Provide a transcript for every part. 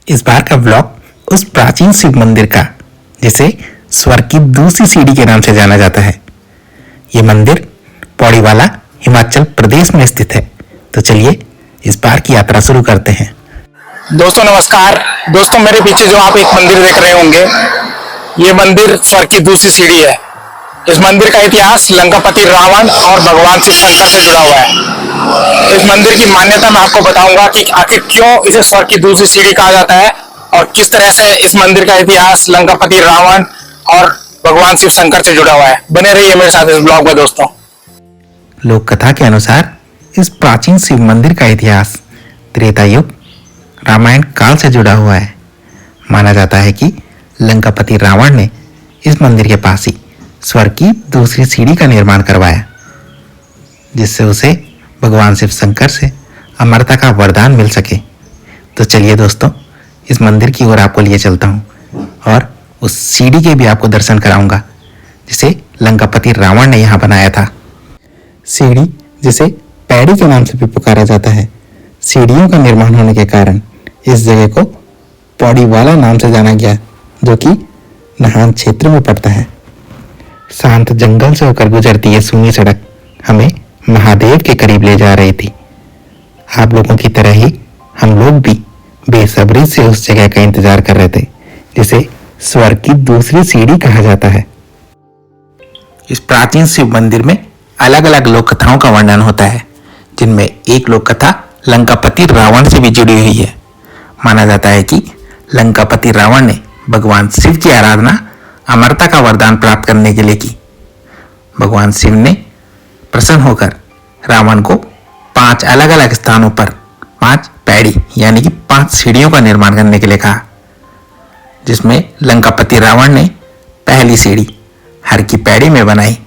इस बार का ब्लॉग उस प्राचीन शिव मंदिर का जिसे स्वर्ग की दूसरी सीढ़ी के नाम से जाना जाता है। ये मंदिर पौड़ीवाला हिमाचल प्रदेश में स्थित है। तो चलिए इस बार की यात्रा शुरू करते हैं। दोस्तों नमस्कार। दोस्तों मेरे पीछे जो आप एक मंदिर देख रहे होंगे, ये मंदिर स्वर्ग की दूसरी सीढ़ी है। इस मंदिर का इतिहास लंकापति रावण और भगवान शिव शंकर से जुड़ा हुआ है। इस मंदिर की मान्यता मैं आपको बताऊंगा कि आखिर क्यों इसे स्वर्ग की दूसरी सीढ़ी कहा जाता है और किस तरह से इस मंदिर का इतिहास लंकापति रावण और भगवान शिव शंकर से जुड़ा हुआ है। बने रहिए मेरे साथ इस ब्लॉग में दोस्तों। लोक कथा के अनुसार इस प्राचीन शिव मंदिर का इतिहास त्रेता युग रामायण काल से जुड़ा हुआ है। माना जाता है कि लंकापति रावण ने इस मंदिर के पास ही स्वर्ग की दूसरी सीढ़ी का निर्माण करवाया, जिससे उसे भगवान शिव शंकर से अमरता का वरदान मिल सके। तो चलिए दोस्तों, इस मंदिर की ओर आपको लिए चलता हूँ और उस सीढ़ी के भी आपको दर्शन कराऊंगा जिसे लंकापति रावण ने यहाँ बनाया था। सीढ़ी जिसे पैड़ी के नाम से भी पुकारा जाता है। सीढ़ियों का निर्माण होने के कारण इस जगह को पौड़ीवाला नाम से जाना गया, जो कि नाहन क्षेत्र में पड़ता है। शांत जंगल से होकर गुजरती ये सूनी सड़क हमें महादेव के करीब ले जा रही थी। आप लोगों की तरह ही हम लोग भी बेसब्री से उस जगह का इंतजार कर रहे थे जिसे स्वर्ग की दूसरी सीढ़ी कहा जाता है। इस प्राचीन शिव मंदिर में अलग अलग लोक कथाओं का वर्णन होता है, जिनमें एक लोक कथा लंकापति रावण से भी जुड़ी हुई है। माना जाता है कि लंकापति रावण ने भगवान शिव की आराधना अमरता का वरदान प्राप्त करने के लिए की। भगवान शिव ने प्रसन्न होकर रावण को 5 अलग अलग स्थानों पर 5 पैड़ी यानी कि 5 सीढ़ियों का निर्माण करने के लिए कहा, जिसमें लंकापति रावण ने पहली सीढ़ी हर की पैड़ी में बनाई,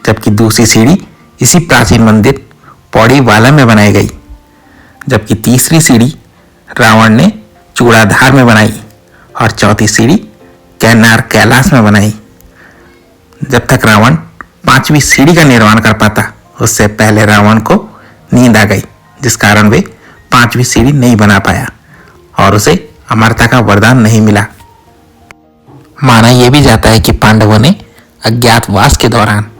जबकि दूसरी सीढ़ी इसी प्राचीन मंदिर पौड़ीवाला में बनाई गई, जबकि तीसरी सीढ़ी रावण ने चूड़ाधार में बनाई और चौथी सीढ़ी कैनार कैलाश में बनाई। जब तक रावण 5वीं सीढ़ी का निर्माण कर पाता, उससे पहले रावण को नींद आ गई, जिस कारण वे 5वीं सीढ़ी नहीं बना पाया और उसे अमरता का वरदान नहीं मिला। माना यह भी जाता है कि पांडवों ने अज्ञातवास के दौरान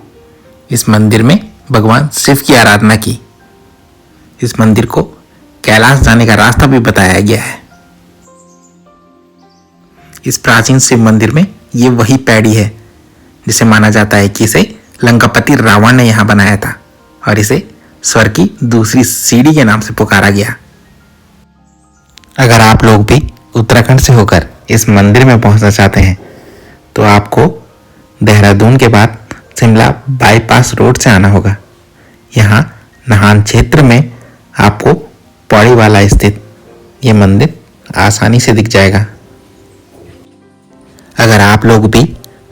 इस मंदिर में भगवान शिव की आराधना की। इस मंदिर को कैलाश जाने का रास्ता भी बताया गया है। इस प्राचीन शिव मंदिर में ये वही पैड़ी है जिसे माना जाता है कि इसे लंकापति रावण ने यहाँ बनाया था और इसे स्वर्ग की दूसरी सीढ़ी के नाम से पुकारा गया। अगर आप लोग भी उत्तराखंड से होकर इस मंदिर में पहुंचना चाहते हैं तो आपको देहरादून के बाद शिमला बाईपास रोड से आना होगा। यहाँ नाहन क्षेत्र में आपको पौड़ीवाला स्थित ये मंदिर आसानी से दिख जाएगा। अगर आप लोग भी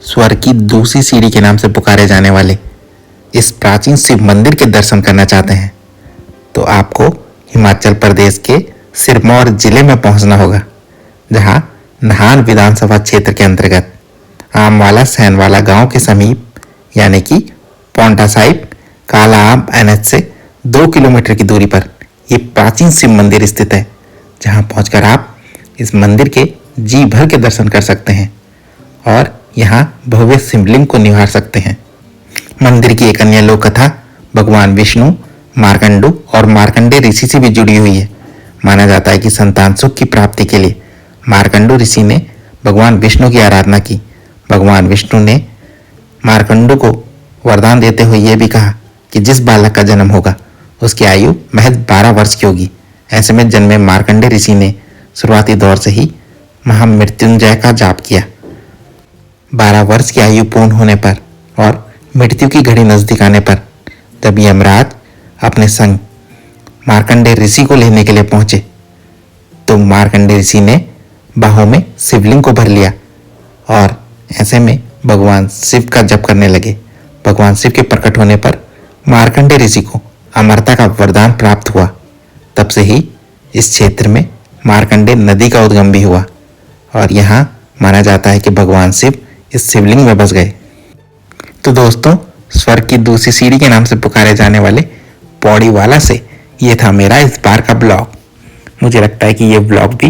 स्वर्ग की दूसरी सीढ़ी के नाम से पुकारे जाने वाले इस प्राचीन शिव मंदिर के दर्शन करना चाहते हैं तो आपको हिमाचल प्रदेश के सिरमौर जिले में पहुंचना होगा, जहां नाहन विधानसभा क्षेत्र के अंतर्गत आमवाला सैनवाला गांव के समीप यानी कि पौंटा साहिब काला आम NH से 2 किलोमीटर की दूरी पर ये प्राचीन शिव मंदिर स्थित है, जहां पहुंचकर आप इस मंदिर के जी भर के दर्शन कर सकते हैं और यहाँ भव्य शिवलिंग को निहार सकते हैं। मंदिर की एक अन्य लोक कथा भगवान विष्णु, मार्कंडू और मार्कंडे ऋषि से भी जुड़ी हुई है। माना जाता है कि संतान सुख की प्राप्ति के लिए मार्कंडू ऋषि ने भगवान विष्णु की आराधना की। भगवान विष्णु ने मार्कंडू को वरदान देते हुए यह भी कहा कि जिस बालक का जन्म होगा उसकी आयु महज 12 वर्ष की होगी। ऐसे में जन्मे मार्कंडे ऋषि ने शुरुआती दौर से ही महामृत्युंजय का जाप किया। 12 वर्ष की आयु पूर्ण होने पर और मृत्यु की घड़ी नजदीक आने पर जब यमराज अपने संग मार्कंडे ऋषि को लेने के लिए पहुंचे तो मार्कंडे ऋषि ने बाहों में शिवलिंग को भर लिया और ऐसे में भगवान शिव का जप करने लगे। भगवान शिव के प्रकट होने पर मार्कंडे ऋषि को अमरता का वरदान प्राप्त हुआ। तब से ही इस क्षेत्र में मार्कंडे नदी का उद्गम भी हुआ और यहाँ माना जाता है कि भगवान शिव इस शिवलिंग में बस गए। तो दोस्तों, स्वर्ग की दूसरी सीढ़ी के नाम से पुकारे जाने वाले पौड़ीवाला से ये था मेरा इस बार का ब्लॉग। मुझे लगता है कि ये ब्लॉग भी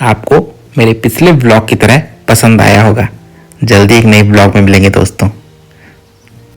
आपको मेरे पिछले ब्लॉग की तरह पसंद आया होगा। जल्दी एक नए ब्लॉग में मिलेंगे दोस्तों।